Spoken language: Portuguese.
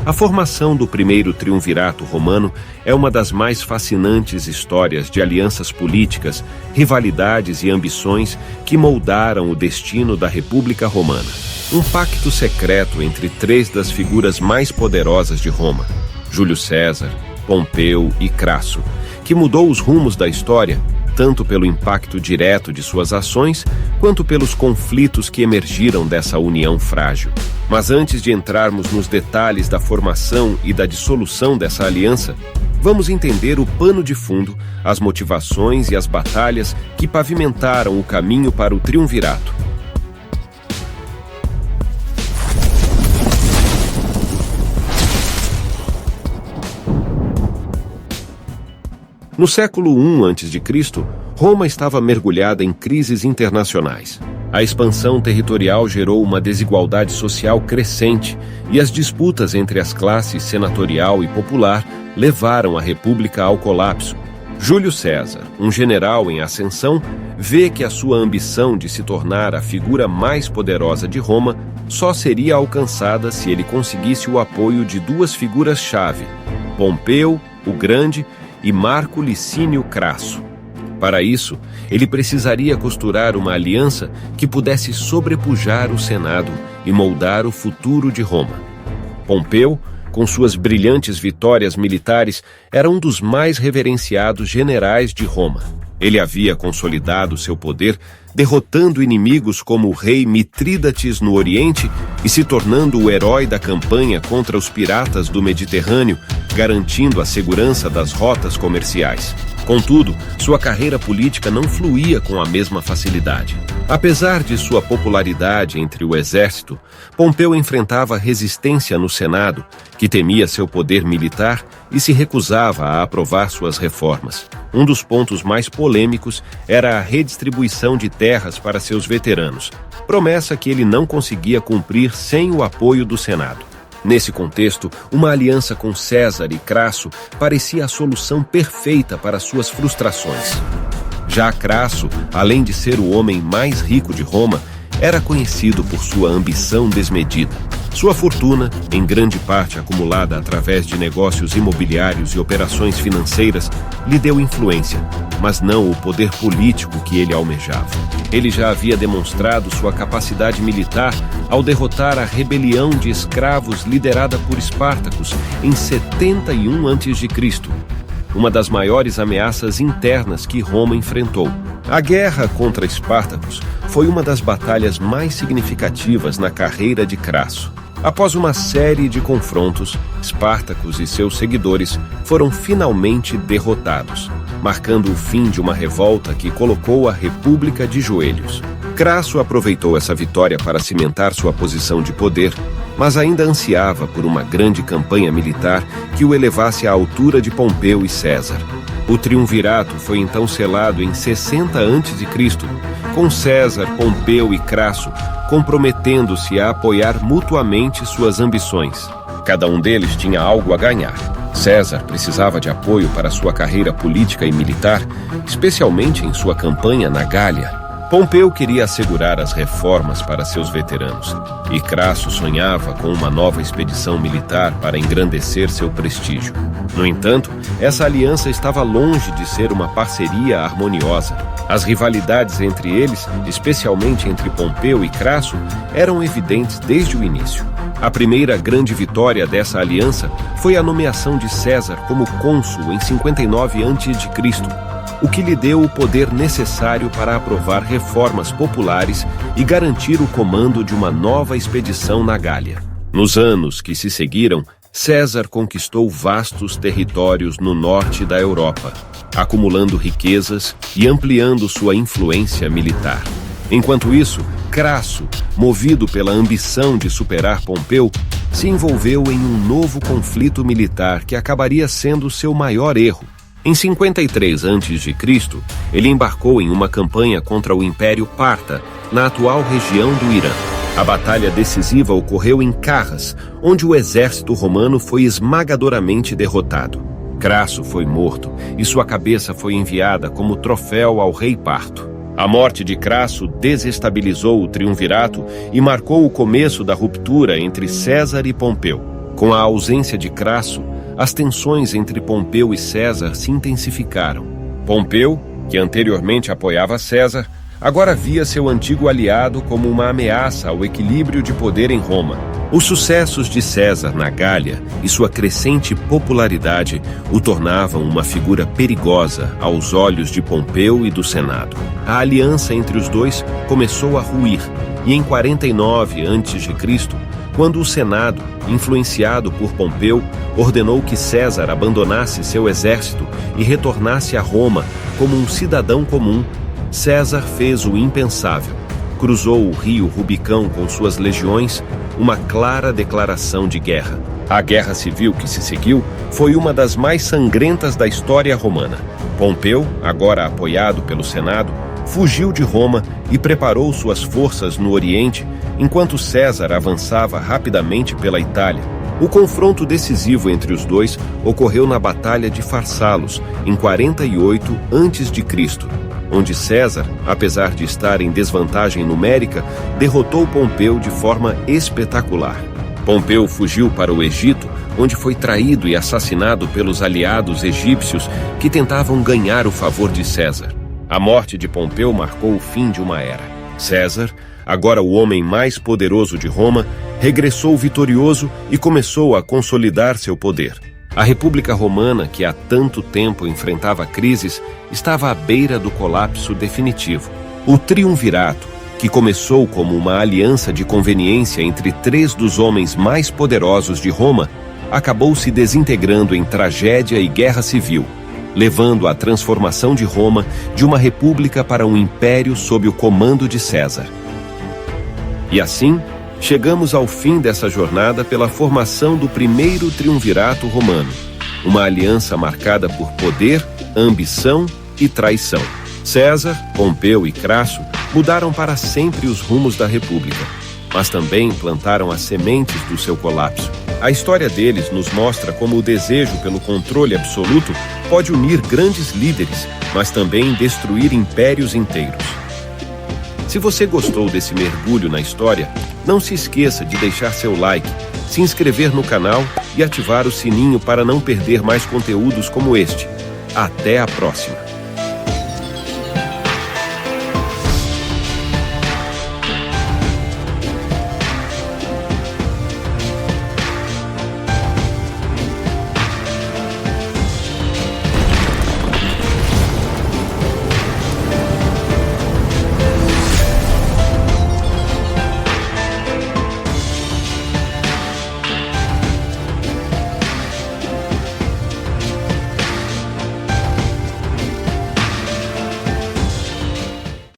A formação do primeiro triunvirato romano é uma das mais fascinantes histórias de alianças políticas, rivalidades e ambições que moldaram o destino da República Romana. Um pacto secreto entre três das figuras mais poderosas de Roma, Júlio César, Pompeu e Crasso, que mudou os rumos da história, tanto pelo impacto direto de suas ações, quanto pelos conflitos que emergiram dessa união frágil. Mas antes de entrarmos nos detalhes da formação e da dissolução dessa aliança, vamos entender o pano de fundo, as motivações e as batalhas que pavimentaram o caminho para o triunvirato. No século I a.C., Roma estava mergulhada em crises internacionais. A expansão territorial gerou uma desigualdade social crescente e as disputas entre as classes senatorial e popular levaram a República ao colapso. Júlio César, um general em ascensão, vê que a sua ambição de se tornar a figura mais poderosa de Roma só seria alcançada se ele conseguisse o apoio de duas figuras-chave, Pompeu, o Grande, e Marco Licínio Crasso. Para isso, ele precisaria costurar uma aliança que pudesse sobrepujar o Senado e moldar o futuro de Roma. Pompeu, com suas brilhantes vitórias militares, era um dos mais reverenciados generais de Roma. Ele havia consolidado seu poder, derrotando inimigos como o rei Mitrídates no Oriente e se tornando o herói da campanha contra os piratas do Mediterrâneo, garantindo a segurança das rotas comerciais. Contudo, sua carreira política não fluía com a mesma facilidade. Apesar de sua popularidade entre o exército, Pompeu enfrentava resistência no Senado, que temia seu poder militar e se recusava a aprovar suas reformas. Um dos pontos mais polêmicos era a redistribuição de terras para seus veteranos, promessa que ele não conseguia cumprir sem o apoio do Senado. Nesse contexto, uma aliança com César e Crasso parecia a solução perfeita para suas frustrações. Já Crasso, além de ser o homem mais rico de Roma, era conhecido por sua ambição desmedida. Sua fortuna, em grande parte acumulada através de negócios imobiliários e operações financeiras, lhe deu influência, mas não o poder político que ele almejava. Ele já havia demonstrado sua capacidade militar ao derrotar a rebelião de escravos liderada por Espartacus em 71 a.C., uma das maiores ameaças internas que Roma enfrentou. A guerra contra Espartacus foi uma das batalhas mais significativas na carreira de Crasso. Após uma série de confrontos, Espartacus e seus seguidores foram finalmente derrotados, marcando o fim de uma revolta que colocou a República de joelhos. Crasso aproveitou essa vitória para cimentar sua posição de poder, mas ainda ansiava por uma grande campanha militar que o elevasse à altura de Pompeu e César. O triunvirato foi então selado em 60 a.C., com César, Pompeu e Crasso comprometendo-se a apoiar mutuamente suas ambições. Cada um deles tinha algo a ganhar. César precisava de apoio para sua carreira política e militar, especialmente em sua campanha na Gália. Pompeu queria assegurar as reformas para seus veteranos, e Crasso sonhava com uma nova expedição militar para engrandecer seu prestígio. No entanto, essa aliança estava longe de ser uma parceria harmoniosa. As rivalidades entre eles, especialmente entre Pompeu e Crasso, eram evidentes desde o início. A primeira grande vitória dessa aliança foi a nomeação de César como cônsul em 59 a.C., o que lhe deu o poder necessário para aprovar reformas populares e garantir o comando de uma nova expedição na Gália. Nos anos que se seguiram, César conquistou vastos territórios no norte da Europa, acumulando riquezas e ampliando sua influência militar. Enquanto isso, Crasso, movido pela ambição de superar Pompeu, se envolveu em um novo conflito militar que acabaria sendo seu maior erro. Em 53 a.C., ele embarcou em uma campanha contra o Império Parta, na atual região do Irã. A batalha decisiva ocorreu em Carras, onde o exército romano foi esmagadoramente derrotado. Crasso foi morto e sua cabeça foi enviada como troféu ao rei parto. A morte de Crasso desestabilizou o triunvirato e marcou o começo da ruptura entre César e Pompeu. Com a ausência de Crasso, as tensões entre Pompeu e César se intensificaram. Pompeu, que anteriormente apoiava César, agora via seu antigo aliado como uma ameaça ao equilíbrio de poder em Roma. Os sucessos de César na Gália e sua crescente popularidade o tornavam uma figura perigosa aos olhos de Pompeu e do Senado. A aliança entre os dois começou a ruir, e em 49 a.C., quando o Senado, influenciado por Pompeu, ordenou que César abandonasse seu exército e retornasse a Roma como um cidadão comum, César fez o impensável. Cruzou o rio Rubicão com suas legiões, uma clara declaração de guerra. A guerra civil que se seguiu foi uma das mais sangrentas da história romana. Pompeu, agora apoiado pelo Senado, fugiu de Roma e preparou suas forças no Oriente, enquanto César avançava rapidamente pela Itália. O confronto decisivo entre os dois ocorreu na Batalha de Farsalos, em 48 a.C., onde César, apesar de estar em desvantagem numérica, derrotou Pompeu de forma espetacular. Pompeu fugiu para o Egito, onde foi traído e assassinado pelos aliados egípcios que tentavam ganhar o favor de César. A morte de Pompeu marcou o fim de uma era. César, agora o homem mais poderoso de Roma, regressou vitorioso e começou a consolidar seu poder. A República Romana, que há tanto tempo enfrentava crises, estava à beira do colapso definitivo. O triunvirato, que começou como uma aliança de conveniência entre 3 dos homens mais poderosos de Roma, acabou se desintegrando em tragédia e guerra civil, levando à transformação de Roma de uma república para um império sob o comando de César. E assim, chegamos ao fim dessa jornada pela formação do primeiro triunvirato romano, uma aliança marcada por poder, ambição e traição. César, Pompeu e Crasso mudaram para sempre os rumos da República, mas também plantaram as sementes do seu colapso. A história deles nos mostra como o desejo pelo controle absoluto pode unir grandes líderes, mas também destruir impérios inteiros. Se você gostou desse mergulho na história, não se esqueça de deixar seu like, se inscrever no canal e ativar o sininho para não perder mais conteúdos como este. Até a próxima!